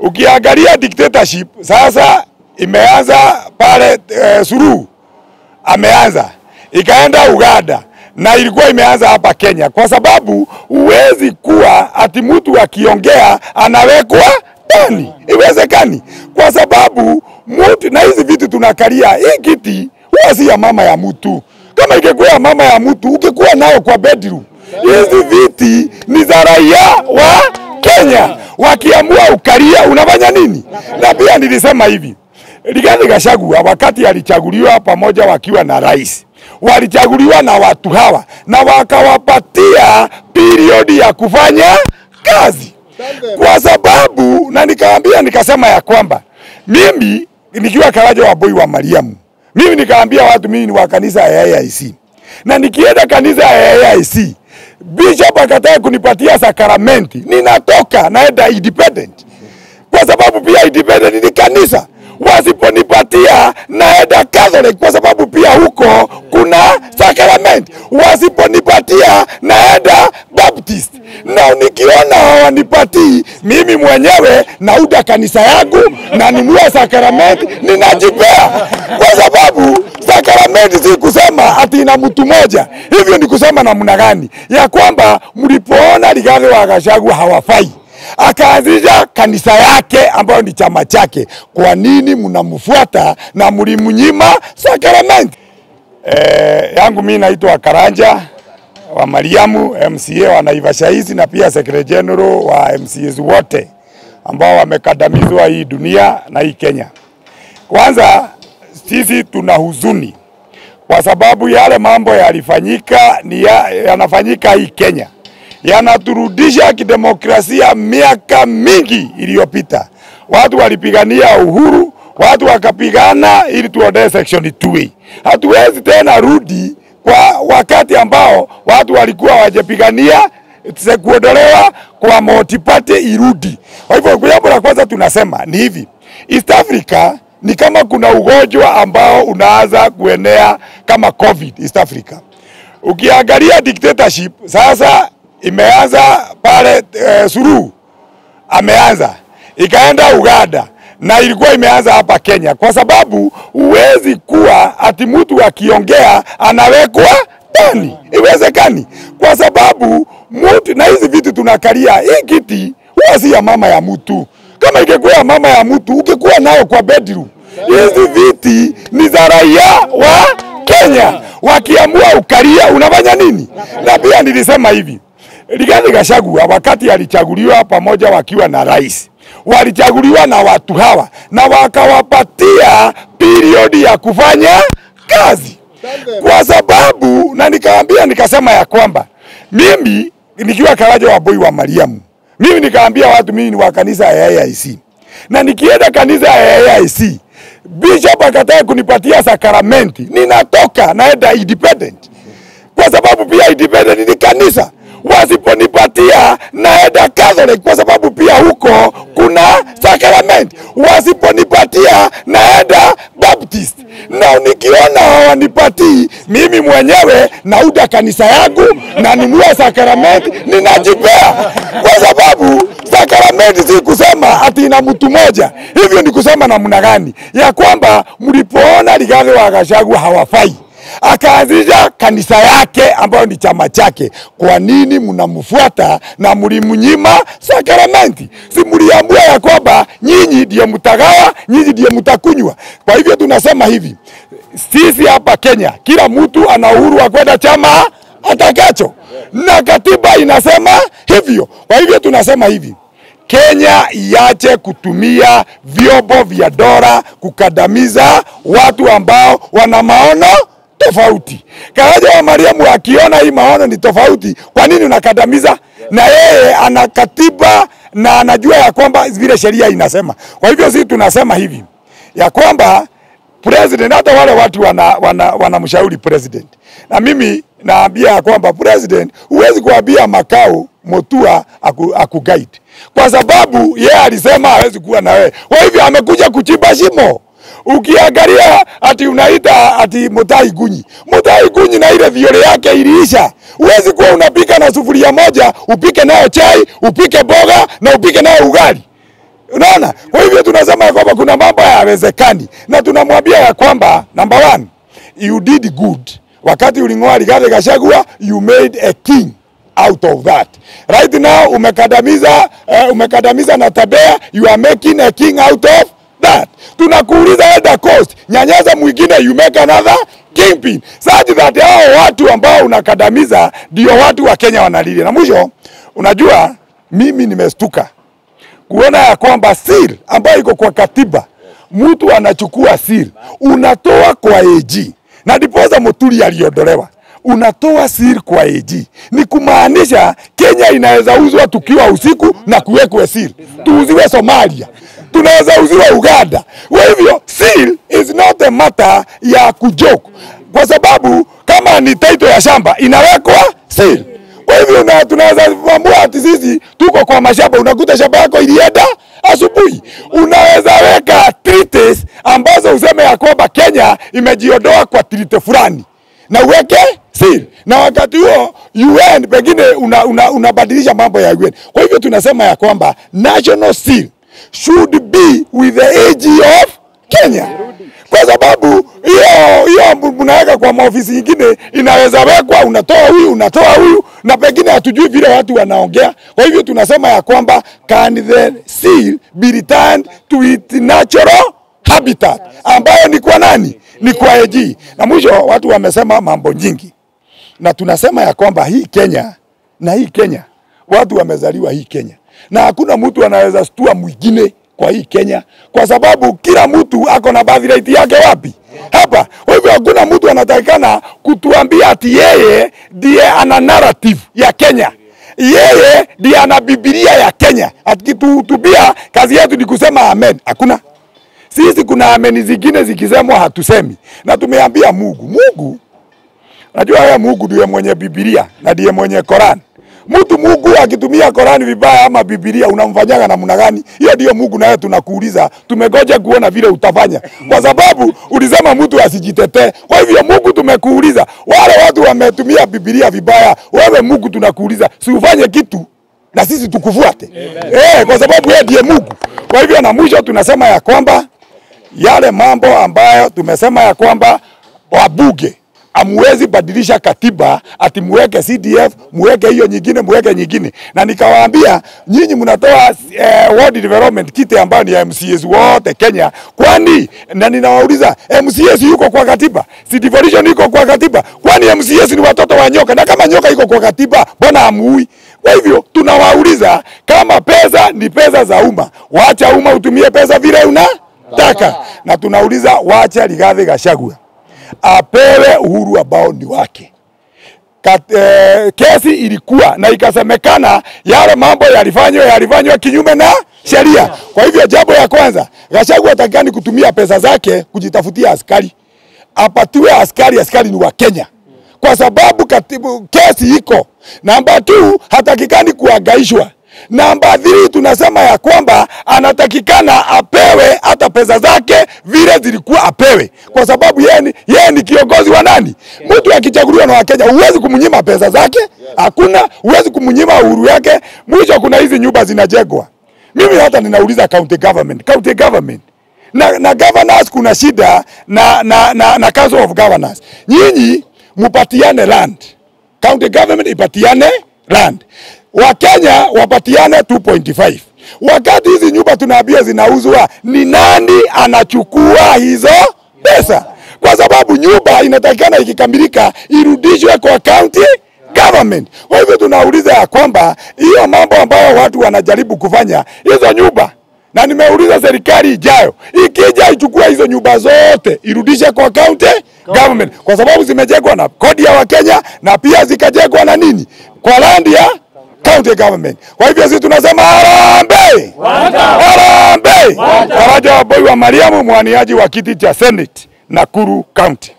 Ukiangalia dictatorship sasa imeanza pale Suluhu ameanza, ikaenda Uganda na ilikuwa imeanza hapa Kenya, kwa sababu uwezi kuwa ati mtu akiongea anawekwa ndani. Iwezekani, kwa sababu mtu na hizi vitu tunakalia, hii kiti huwa si ya mama ya mtu. Kama ingekuwa ya mama ya mtu ungekuwa nao kwa bedroom. Hizi viti ni za raia wa Kenya. Wakiamua ukalia unafanya nini? Na pia nilisema hivi, Rigathi Gachagua wakati alichaguliwa pamoja wakiwa na rais, walichaguliwa na watu hawa na wakawapatia period ya kufanya kazi. Kwa sababu na nikaambia nikasema ya kwamba mimi nikiwa Karaja wa Boy wa Mariamu, mimi nikaambia watu mimi ni wa kanisa ya AIC. Na nikienda kanisa ya AIC, bishop akataka kunipatia sakramenti, ninatoka naenda independent. Kwa sababu pia independent ni kanisa. Wasiponipatia naenda Catholic kwa sababu pia huko kuna sakramenti. Wasiponipatia naenda Baptist. Na nikiona hawanipatii, mimi mwenyewe nauda kanisa yangu na ninunua sakramenti ninajipea. Kwa sababu sakramenti si kusema ati ina mtu moja. Hivyo ni kusema namna gani? Ya kwamba mlipoona Rigathi wa Gachagua hawafai, akaanzisha kanisa yake ambayo ni chama chake, kwa nini mnamfuata na mlimnyima sakramenti? Yangu mimi naitwa Karanja wa Mariamu, MCA wa Naivasha hizi na pia Secretary General wa MCAs wote ambao wamekadamizwa hii dunia na hii Kenya. Kwanza sisi tuna huzuni kwa sababu yale mambo yalifanyika yanafanyika hii Kenya. Yanaturudisha kidemokrasia miaka mingi iliyopita. Watu walipigania uhuru, watu wakapigana ili tuondoe section 2A. Hatuwezi tena rudi kwa wakati ambao watu walikuwa wajapigania kuondolewa kwa multi-party irudi. Kwa hivyo jambo la kwanza tunasema ni hivi, East Africa ni kama kuna ugonjwa ambao unaanza kuenea kama COVID East Africa. Ukiangalia dictatorship sasa imeanza pale Suluhu ameanza, ikaenda Uganda na ilikuwa imeanza hapa Kenya, kwa sababu uwezi kuwa ati mtu akiongea anawekwa ndani. Iwezekani, kwa sababu mtu na hizi vitu tunakalia, hii kiti huwa si ya mama ya mtu. Kama ingekuwa ya mama ya mtu ungekuwa nao kwa bedroom. Hizi viti ni za raia wa Kenya. Wakiamua ukalia unafanya nini? Na pia nilisema hivi, Rigathi Gachagua wakati alichaguliwa pamoja wakiwa na rais, walichaguliwa na watu hawa na wakawapatia period ya kufanya kazi. Kwa sababu na nikaambia nikasema ya kwamba mimi nikiwa Karaja wa Boy wa Mariamu, mimi nikaambia watu mimi ni wa kanisa ya AIC. Na nikienda kanisa ya AIC, bishop akataka kunipatia sakramenti, ninatoka naenda independent. Kwa sababu pia independent ni kanisa. Wasiponipatia naenda Catholic kwa sababu pia huko kuna sakramenti. Wasiponipatia naenda Baptist. Na nikiona hawanipatii, mimi mwenyewe nauda kanisa yangu na ninunua sakramenti ninajipea. Kwa sababu sakramenti si kusema ati ina mtu moja. Hivyo ni kusema namna gani? Ya kwamba mlipoona Rigathi wa Gachagua hawafai, akaanzisha kanisa yake ambayo ni chama chake, kwa nini mnamfuata na mlimnyima sakramenti? Si mliamua ya kwamba nyinyi ndiye mtagawa, nyinyi ndiye mtakunywa? Kwa hivyo tunasema hivi, sisi hapa Kenya kila mtu ana uhuru wa kwenda chama atakacho, na katiba inasema hivyo. Kwa hivyo tunasema hivi, Kenya iache kutumia vyombo vya dola kukandamiza watu ambao wana maono tofauti. Karaja wa Mariamu akiona hii maono ni tofauti, kwa nini unakandamiza? Na yeye ana katiba na anajua ya kwamba vile sheria inasema. Kwa hivyo sisi tunasema hivi ya kwamba president, hata wale watu wanamshauri president, na mimi naambia ya kwamba president huwezi kuambia Makau Mutua akuguide, kwa sababu yeye alisema hawezi kuwa na wewe. Kwa hivyo amekuja kuchimba shimo. Ukiangalia ati unaita ati Mutahi Gunyi na ile viole yake iliisha. Huwezi kuwa unapika na sufuria moja, upike nayo chai, upike boga na upike nayo ugali. Unaona? Kwa hivyo tunasema ya kwamba kuna mambo hayawezekani, na tunamwambia ya kwamba number one, you did good. Wakati uling'oa Rigathi Gachagua, you made a king out of that. Right now umekandamiza Natabea, you are making a king out of that. Tunakuuliza Elder Coast, nyanyaza mwingine, you make another kingpin. Such that hao watu ambao unakandamiza ndio watu wa Kenya wanalilia. Na mwisho, unajua mimi nimestuka kuona ya kwamba siri ambayo iko kwa katiba, mtu anachukua siri unatoa kwa AG, na ndiposa Muturi aliondolewa. Unatoa siri kwa AG, ni kumaanisha Kenya inaweza uzwa tukiwa usiku na kuwekwe siri, tuuziwe Somalia, tunaweza uziwa Uganda. Kwa hivyo siri is not a matter ya kujoke, kwa sababu kama ni title ya shamba inawekwa siri. Kwa hivyo tunaweza kuamua ati sisi tuko kwa mashamba, unakuta shamba yako ilienda asubuhi. Unaweza weka treaties ambazo useme ya kwamba Kenya imejiondoa kwa treaty fulani na uweke siri, na wakati huo UN pengine unabadilisha mambo ya UN. Kwa hivyo tunasema ya kwamba national seal should be with the AG of Kenya, kwa sababu hiyo mnaweka kwa maofisi nyingine inaweza wekwa, unatoa huyu na pengine hatujui vile watu wanaongea. Kwa hivyo tunasema ya kwamba can the seal be returned to its natural habitat, ambayo ni kwa nani? Ni kwa AG. Na mwisho watu wamesema mambo nyingi, na tunasema ya kwamba hii Kenya watu wamezaliwa hii Kenya, na hakuna mtu anaweza stua mwingine kwa hii Kenya, kwa sababu kila mtu ako na birthright yake wapi? Hapa. Kwa hivyo hakuna mtu anatakikana kutuambia ati yeye ndiye ana narrative ya Kenya, yeye ndiye ana Biblia ya Kenya. Atikituhutubia kazi yetu ni kusema amen. Hakuna. Sisi kuna amen zingine zikisemwa hatusemi, na tumeambia Mungu, najua yeye Mungu ndiye mwenye Biblia na ndiye mwenye Quran. Mungu akitumia Qur'ani vibaya ama Biblia unamfanyaga namna gani? Hiyo ndio Mungu, naye tunakuuliza, tumegoja kuona vile utafanya, kwa sababu ulisema mtu asijitetee. Kwa hivyo Mungu tumekuuliza, wale watu wametumia Biblia vibaya, wewe Mungu tunakuuliza, si ufanye kitu na sisi tukufuate. Kwa sababu yeye ndiye Mungu. Kwa hivyo na mwisho tunasema ya kwamba yale mambo ambayo tumesema ya kwamba wabunge amwezi badilisha katiba ati muweke CDF, muweke hiyo nyingine, muweke nyingine. Na nikawaambia nyinyi mnatoa ward development kit ambayo ni MCAs wote Kenya. Kwani na ninawauliza, MCAs yuko kwa katiba? Si devolution iko kwa katiba? Kwani MCAs ni watoto wa nyoka? Na kama nyoka iko kwa katiba, mbona hamui? Kwa hivyo tunawauliza, kama pesa ni pesa za umma, wacha umma utumie pesa vile unataka. Na tunauliza, wacha Rigathi Gachagua apewe uhuru ambao ni wake. Kesi ilikuwa na ikasemekana yale mambo yalifanywa kinyume na sheria. Kwa hivyo jambo ya kwanza, Gachagua hatakikani kutumia pesa zake kujitafutia askari. Apatiwe askari ni wa Kenya, kwa sababu kesi iko. Namba 2, hatakikani kuangaishwa. Namba 3, tunasema ya kwamba anatakikana apewe hata pesa zake vile zilikuwa apewe, kwa sababu yeye ni kiongozi wa nani? Mtu akichaguliwa na Wakenya, huwezi kumnyima pesa zake. Hakuna, huwezi kumnyima uhuru yake. Mwisho kuna hizi nyumba zinajengwa. Mimi hata ninauliza county government na governors, kuna shida na council of governors. Nyinyi mupatiane land, county government ipatiane land, Wakenya wapatiane 2.5. Wakati hizi nyumba tunaambia zinauzwa, ni nani anachukua hizo pesa? Kwa sababu nyumba inatakikana ikikamilika irudishwe kwa county government. Kwa hivyo tunauliza ya kwamba hiyo mambo ambayo watu wanajaribu kufanya hizo nyumba, na nimeuliza serikali ijayo ikija ichukua hizo nyumba zote irudishe kwa county government, kwa sababu zimejengwa na kodi ya Wakenya na pia zikajengwa na nini? Kwa land ya county government. Kwa hivyo sisi tunasema harambee! Harambee! Faraja Wambui wa Mariamu, mwaniaji wa kiti cha Senate Nakuru County.